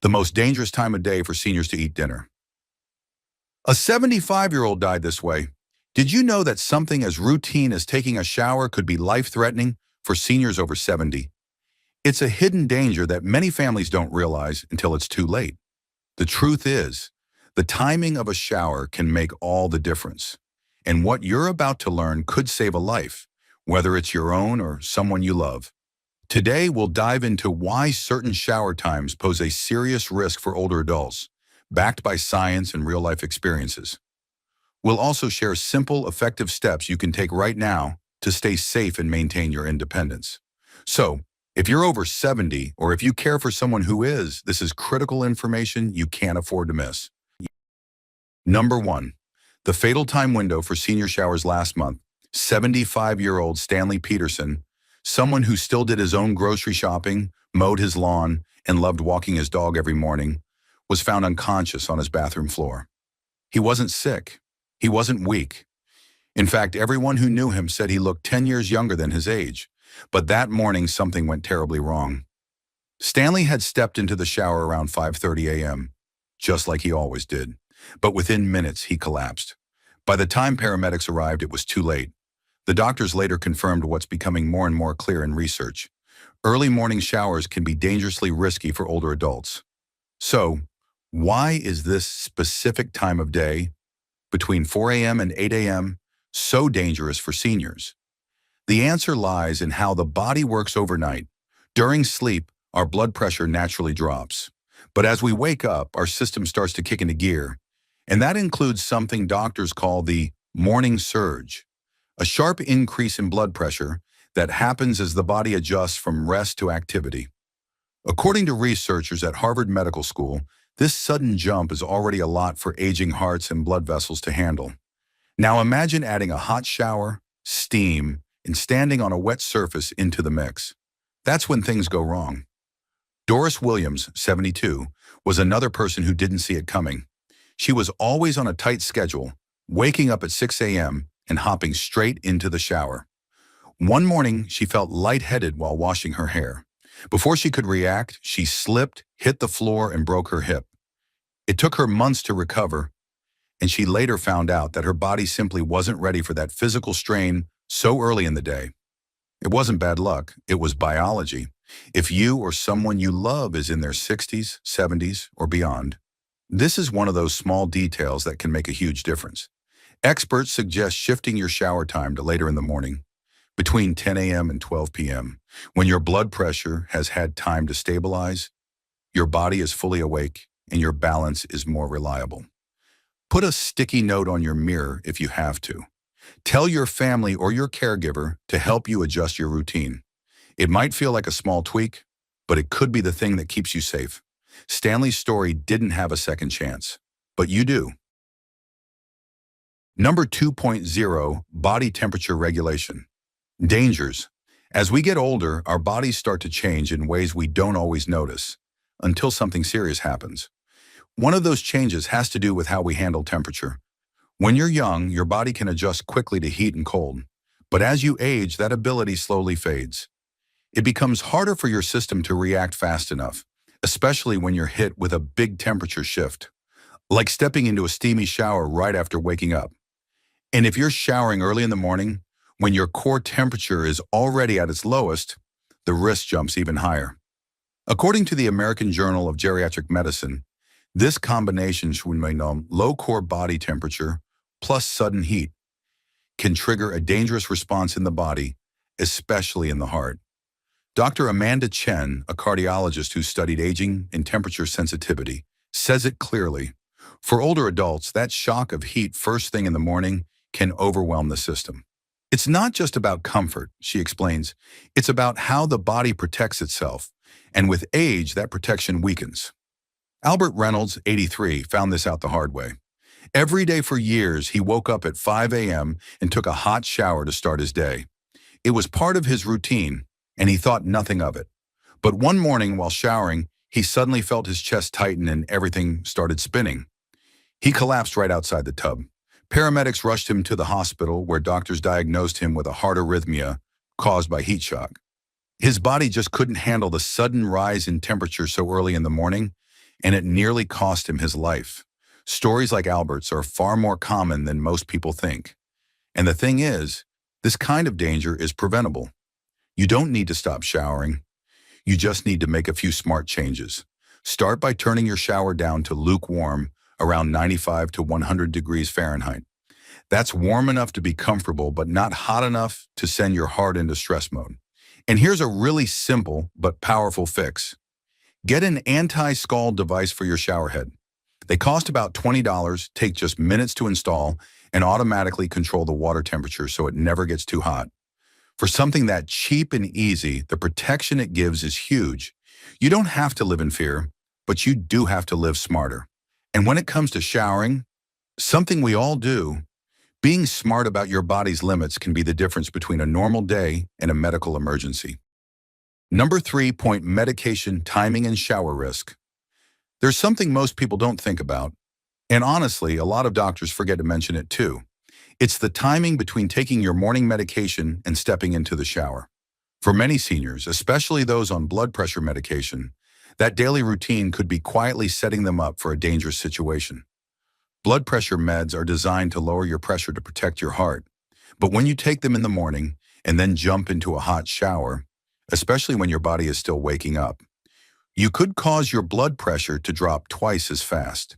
The most dangerous time of day for seniors to eat dinner. A 75-year-old died this way. Did you know that something as routine as taking a shower could be life-threatening for seniors over 70? It's a hidden danger that many families don't realize until it's too late. The truth is, the timing of a shower can make all the difference. And what you're about to learn could save a life, whether it's your own or someone you love. Today, we'll dive into why certain shower times pose a serious risk for older adults, backed by science and real-life experiences. We'll also share simple, effective steps you can take right now to stay safe and maintain your independence. So, if you're over 70 or if you care for someone who is, this is critical information you can't afford to miss. Number 1. The fatal time window for senior showers last month. 75-year-old Stanley Peterson, someone who still did his own grocery shopping, mowed his lawn, and loved walking his dog every morning, was found unconscious on his bathroom floor. He wasn't sick. He wasn't weak. In fact, everyone who knew him said he looked 10 years younger than his age. But that morning, something went terribly wrong. Stanley had stepped into the shower around 5:30 a.m., just like he always did. But within minutes, he collapsed. By the time paramedics arrived, it was too late. The doctors later confirmed what's becoming more and more clear in research. Early morning showers can be dangerously risky for older adults. So, why is this specific time of day, between 4 a.m. and 8 a.m., so dangerous for seniors? The answer lies in how the body works overnight. During sleep, our blood pressure naturally drops. But as we wake up, our system starts to kick into gear. And that includes something doctors call the morning surge, a sharp increase in blood pressure that happens as the body adjusts from rest to activity. According to researchers at Harvard Medical School, this sudden jump is already a lot for aging hearts and blood vessels to handle. Now imagine adding a hot shower, steam, and standing on a wet surface into the mix. That's when things go wrong. Doris Williams, 72, was another person who didn't see it coming. She was always on a tight schedule, waking up at 6 a.m. and hopping straight into the shower. One morning, she felt lightheaded while washing her hair. Before she could react, she slipped, hit the floor, and broke her hip. It took her months to recover, and she later found out that her body simply wasn't ready for that physical strain so early in the day. It wasn't bad luck, it was biology. If you or someone you love is in their 60s, 70s, or beyond, this is one of those small details that can make a huge difference. Experts suggest shifting your shower time to later in the morning, between 10 a.m. and 12 p.m., when your blood pressure has had time to stabilize, your body is fully awake, and your balance is more reliable. Put a sticky note on your mirror if you have to. Tell your family or your caregiver to help you adjust your routine. It might feel like a small tweak, but it could be the thing that keeps you safe. Stanley's story didn't have a second chance, but you do. Number 2.0, body temperature regulation. Dangers. As we get older, our bodies start to change in ways we don't always notice, until something serious happens. One of those changes has to do with how we handle temperature. When you're young, your body can adjust quickly to heat and cold. But as you age, that ability slowly fades. It becomes harder for your system to react fast enough, especially when you're hit with a big temperature shift, like stepping into a steamy shower right after waking up. And if you're showering early in the morning, when your core temperature is already at its lowest, the risk jumps even higher. According to the American Journal of Geriatric Medicine, this combination between low core body temperature plus sudden heat can trigger a dangerous response in the body, especially in the heart. Dr. Amanda Chen, a cardiologist who studied aging and temperature sensitivity, says it clearly. For older adults, that shock of heat first thing in the morning can overwhelm the system. It's not just about comfort, she explains. It's about how the body protects itself, and with age, that protection weakens. Albert Reynolds, 83, found this out the hard way. Every day for years, he woke up at 5 a.m. and took a hot shower to start his day. It was part of his routine, and he thought nothing of it. But one morning while showering, he suddenly felt his chest tighten and everything started spinning. He collapsed right outside the tub. Paramedics rushed him to the hospital where doctors diagnosed him with a heart arrhythmia caused by heat shock. His body just couldn't handle the sudden rise in temperature so early in the morning, and it nearly cost him his life. Stories like Albert's are far more common than most people think. And the thing is, this kind of danger is preventable. You don't need to stop showering. You just need to make a few smart changes. Start by turning your shower down to lukewarm, around 95 to 100 degrees Fahrenheit. That's warm enough to be comfortable, but not hot enough to send your heart into stress mode. And here's a really simple but powerful fix. Get an anti-scald device for your shower head. They cost about $20, take just minutes to install, and automatically control the water temperature so it never gets too hot. For something that cheap and easy, the protection it gives is huge. You don't have to live in fear, but you do have to live smarter. And when it comes to showering, something we all do, being smart about your body's limits can be the difference between a normal day and a medical emergency. Number 3, medication, timing, and shower risk. There's something most people don't think about, and honestly, a lot of doctors forget to mention it too. It's the timing between taking your morning medication and stepping into the shower. For many seniors, especially those on blood pressure medication, that daily routine could be quietly setting them up for a dangerous situation. Blood pressure meds are designed to lower your pressure to protect your heart. But when you take them in the morning and then jump into a hot shower, especially when your body is still waking up, you could cause your blood pressure to drop twice as fast.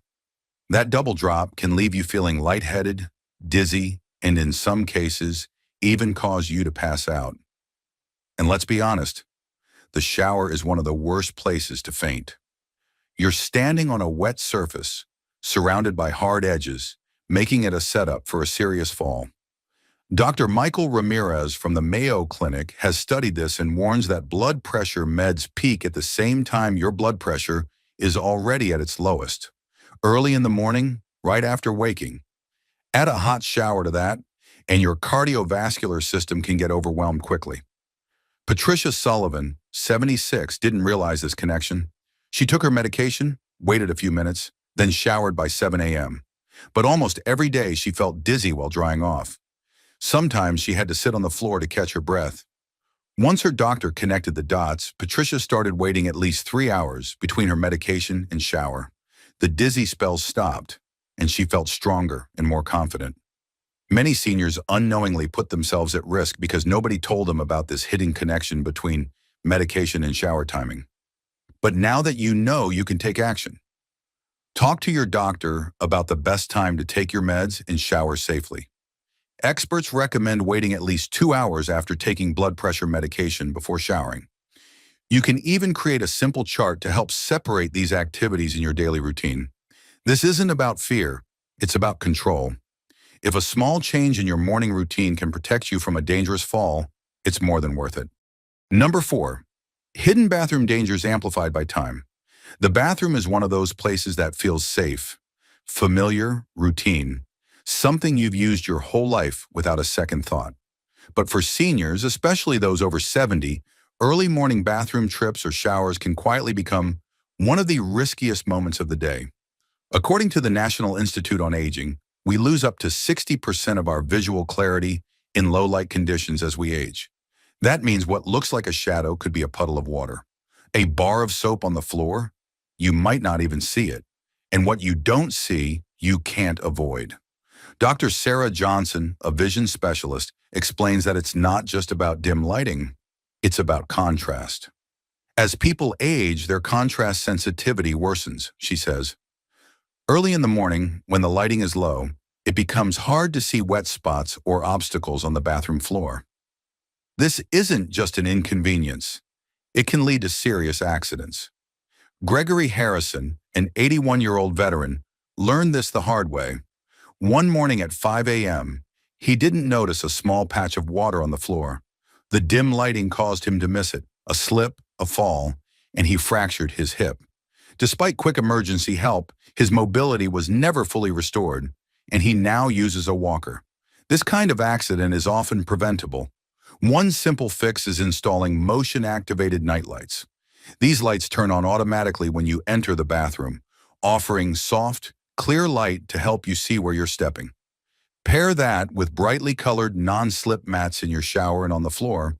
That double drop can leave you feeling lightheaded, dizzy, and in some cases, even cause you to pass out. And let's be honest, the shower is one of the worst places to faint. You're standing on a wet surface, surrounded by hard edges, making it a setup for a serious fall. Dr. Michael Ramirez from the Mayo Clinic has studied this and warns that blood pressure meds peak at the same time your blood pressure is already at its lowest. Early in the morning, right after waking. Add a hot shower to that, and your cardiovascular system can get overwhelmed quickly. Patricia Sullivan, 76, didn't realize this connection. She took her medication, waited a few minutes, then showered by 7 a.m. But almost every day she felt dizzy while drying off. Sometimes she had to sit on the floor to catch her breath. Once her doctor connected the dots, Patricia started waiting at least 3 hours between her medication and shower. The dizzy spells stopped, and she felt stronger and more confident. Many seniors unknowingly put themselves at risk because nobody told them about this hidden connection between medication and shower timing. But now that you know, you can take action. Talk to your doctor about the best time to take your meds and shower safely. Experts recommend waiting at least 2 hours after taking blood pressure medication before showering. You can even create a simple chart to help separate these activities in your daily routine. This isn't about fear, it's about control. If a small change in your morning routine can protect you from a dangerous fall, it's more than worth it. Number 4, hidden bathroom dangers amplified by time. The bathroom is one of those places that feels safe, familiar, routine, something you've used your whole life without a second thought. But for seniors, especially those over 70, early morning bathroom trips or showers can quietly become one of the riskiest moments of the day. According to the National Institute on Aging, we lose up to 60% of our visual clarity in low-light conditions as we age. That means what looks like a shadow could be a puddle of water. A bar of soap on the floor, you might not even see it. And what you don't see, you can't avoid. Dr. Sarah Johnson, a vision specialist, explains that it's not just about dim lighting, it's about contrast. As people age, their contrast sensitivity worsens, she says. Early in the morning, when the lighting is low, it becomes hard to see wet spots or obstacles on the bathroom floor. This isn't just an inconvenience. It can lead to serious accidents. Gregory Harrison, an 81-year-old veteran, learned this the hard way. One morning at 5 a.m., he didn't notice a small patch of water on the floor. The dim lighting caused him to miss it, a slip, a fall, and he fractured his hip. Despite quick emergency help, his mobility was never fully restored, and he now uses a walker. This kind of accident is often preventable. One simple fix is installing motion-activated nightlights. These lights turn on automatically when you enter the bathroom, offering soft, clear light to help you see where you're stepping. Pair that with brightly colored non-slip mats in your shower and on the floor,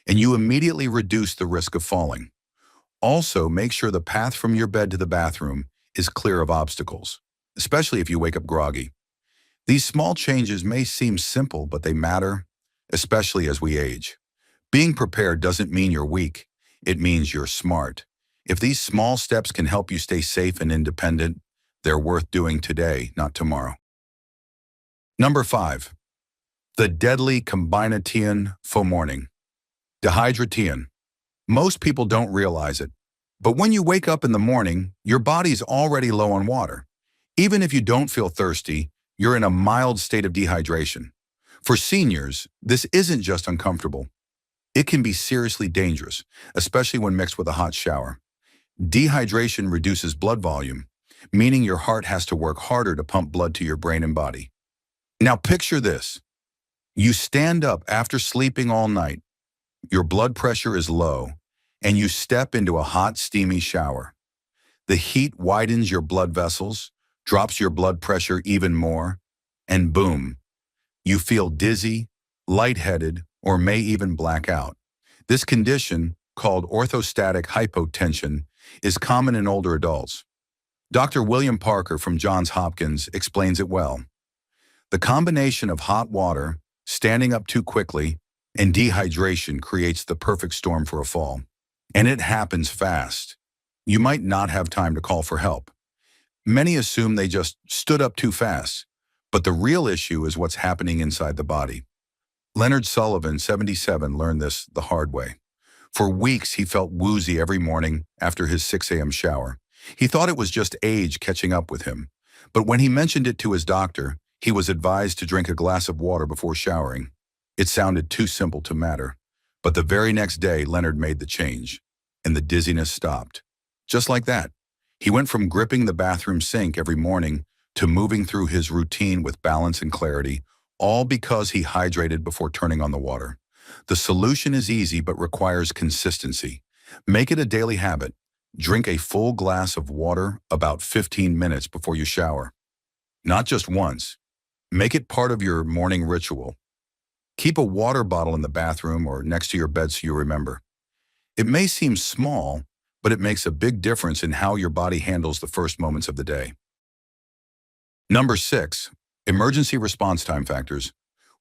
and you immediately reduce the risk of falling. Also, make sure the path from your bed to the bathroom is clear of obstacles, especially if you wake up groggy. These small changes may seem simple, but they matter, especially as we age. Being prepared doesn't mean you're weak. It means you're smart. If these small steps can help you stay safe and independent, they're worth doing today, not tomorrow. Number 5. The deadly combination for morning. Dehydration. Most people don't realize it, but when you wake up in the morning, your body's already low on water. Even if you don't feel thirsty, you're in a mild state of dehydration. For seniors, this isn't just uncomfortable. It can be seriously dangerous, especially when mixed with a hot shower. Dehydration reduces blood volume, meaning your heart has to work harder to pump blood to your brain and body. Now picture this. You stand up after sleeping all night, your blood pressure is low, and you step into a hot, steamy shower. The heat widens your blood vessels, drops your blood pressure even more, and boom, you feel dizzy, lightheaded, or may even black out. This condition, called orthostatic hypotension, is common in older adults. Dr. William Parker from Johns Hopkins explains it well. The combination of hot water, standing up too quickly, and dehydration creates the perfect storm for a fall. And it happens fast. You might not have time to call for help. Many assume they just stood up too fast, but the real issue is what's happening inside the body. Leonard Sullivan, 77, learned this the hard way. For weeks, he felt woozy every morning after his 6 a.m. shower. He thought it was just age catching up with him. But when he mentioned it to his doctor, he was advised to drink a glass of water before showering. It sounded too simple to matter. But the very next day, Leonard made the change, and the dizziness stopped. Just like that. He went from gripping the bathroom sink every morning to moving through his routine with balance and clarity, all because he hydrated before turning on the water. The solution is easy but requires consistency. Make it a daily habit. Drink a full glass of water about 15 minutes before you shower. Not just once. Make it part of your morning ritual. Keep a water bottle in the bathroom or next to your bed so you remember. It may seem small, but it makes a big difference in how your body handles the first moments of the day. Number 6. Emergency response time factors.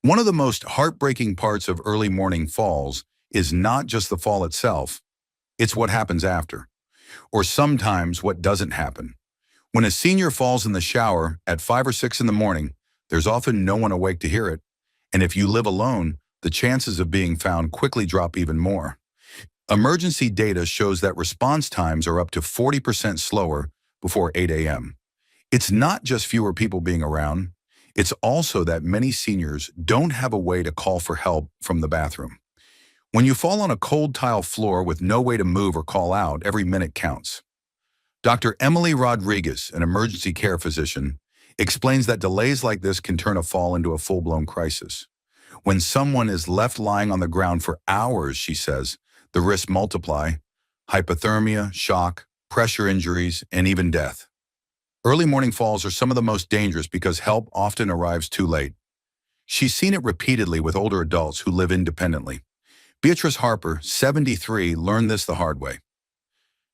One of the most heartbreaking parts of early morning falls is not just the fall itself, it's what happens after, or sometimes what doesn't happen. When a senior falls in the shower at 5 or 6 in the morning, there's often no one awake to hear it, and if you live alone, the chances of being found quickly drop even more. Emergency data shows that response times are up to 40% slower before 8 a.m. It's not just fewer people being around, it's also that many seniors don't have a way to call for help from the bathroom. When you fall on a cold tile floor with no way to move or call out, every minute counts. Dr. Emily Rodriguez, an emergency care physician, explains that delays like this can turn a fall into a full-blown crisis. When someone is left lying on the ground for hours, she says, the risks multiply: hypothermia, shock, pressure injuries, and even death. Early morning falls are some of the most dangerous because help often arrives too late. She's seen it repeatedly with older adults who live independently. Beatrice Harper, 73, learned this the hard way.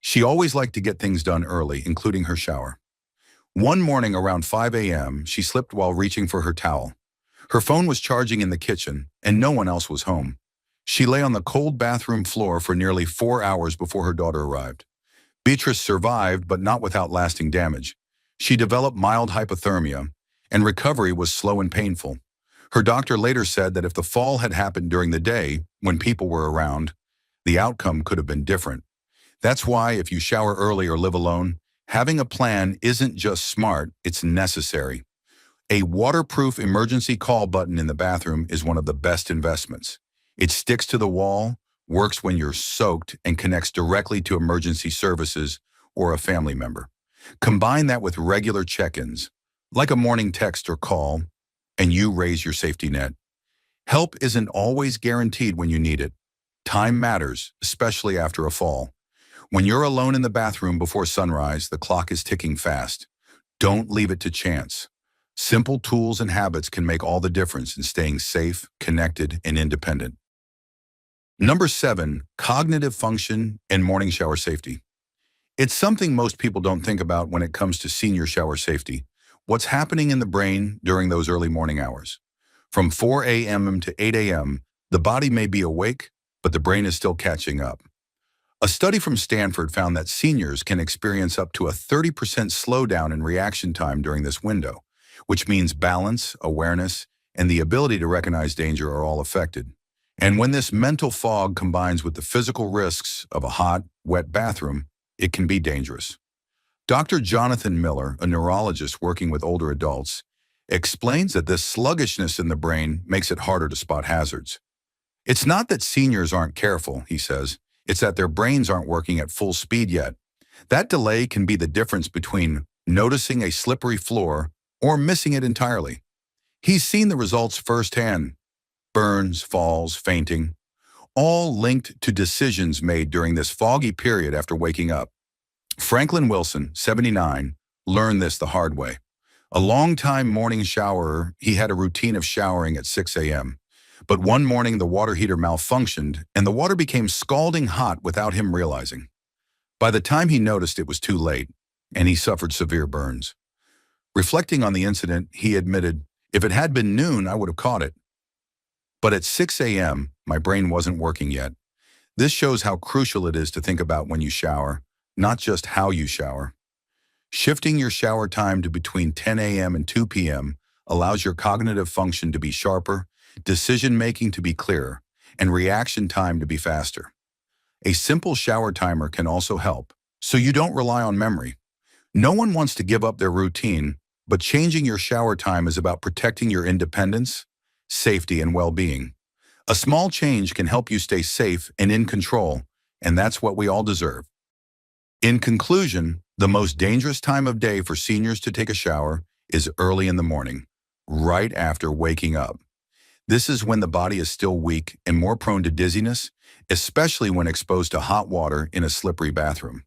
She always liked to get things done early, including her shower. One morning around 5 a.m., she slipped while reaching for her towel. Her phone was charging in the kitchen, and no one else was home. She lay on the cold bathroom floor for nearly 4 hours before her daughter arrived. Beatrice survived, but not without lasting damage. She developed mild hypothermia, and recovery was slow and painful. Her doctor later said that if the fall had happened during the day, when people were around, the outcome could have been different. That's why if you shower early or live alone, having a plan isn't just smart, it's necessary. A waterproof emergency call button in the bathroom is one of the best investments. It sticks to the wall, works when you're soaked, and connects directly to emergency services or a family member. Combine that with regular check-ins, like a morning text or call, and you raise your safety net. Help isn't always guaranteed when you need it. Time matters, especially after a fall. When you're alone in the bathroom before sunrise, the clock is ticking fast. Don't leave it to chance. Simple tools and habits can make all the difference in staying safe, connected, and independent. Number 7, cognitive function and morning shower safety. It's something most people don't think about when it comes to senior shower safety. What's happening in the brain during those early morning hours? From 4 a.m. to 8 a.m., the body may be awake, but the brain is still catching up. A study from Stanford found that seniors can experience up to a 30% slowdown in reaction time during this window, which means balance, awareness, and the ability to recognize danger are all affected. And when this mental fog combines with the physical risks of a hot, wet bathroom, it can be dangerous. Dr. Jonathan Miller, a neurologist working with older adults, explains that this sluggishness in the brain makes it harder to spot hazards. It's not that seniors aren't careful, he says. It's that their brains aren't working at full speed yet. That delay can be the difference between noticing a slippery floor or missing it entirely. He's seen the results firsthand: burns, falls, fainting, all linked to decisions made during this foggy period after waking up. Franklin Wilson, 79, learned this the hard way. A long-time morning showerer, he had a routine of showering at 6 a.m. But one morning the water heater malfunctioned and the water became scalding hot without him realizing. By the time he noticed, it was too late, and he suffered severe burns. Reflecting on the incident, he admitted, "If it had been noon, I would have caught it. But at 6 a.m., my brain wasn't working yet." This shows how crucial it is to think about when you shower, not just how you shower. Shifting your shower time to between 10 a.m. and 2 p.m. allows your cognitive function to be sharper, decision-making to be clearer, and reaction time to be faster. A simple shower timer can also help, so you don't rely on memory. No one wants to give up their routine, but changing your shower time is about protecting your independence, safety, and well-being. A small change can help you stay safe and in control, and that's what we all deserve. In conclusion, the most dangerous time of day for seniors to take a shower is early in the morning, right after waking up. This is when the body is still weak and more prone to dizziness, especially when exposed to hot water in a slippery bathroom.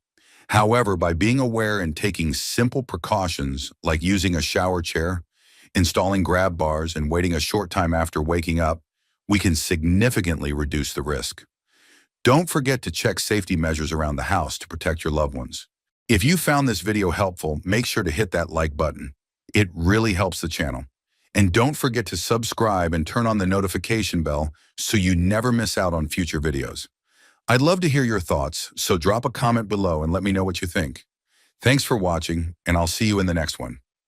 However, by being aware and taking simple precautions like using a shower chair, installing grab bars, and waiting a short time after waking up, we can significantly reduce the risk. Don't forget to check safety measures around the house to protect your loved ones. If you found this video helpful, make sure to hit that like button. It really helps the channel. And don't forget to subscribe and turn on the notification bell so you never miss out on future videos. I'd love to hear your thoughts, so drop a comment below and let me know what you think. Thanks for watching, and I'll see you in the next one.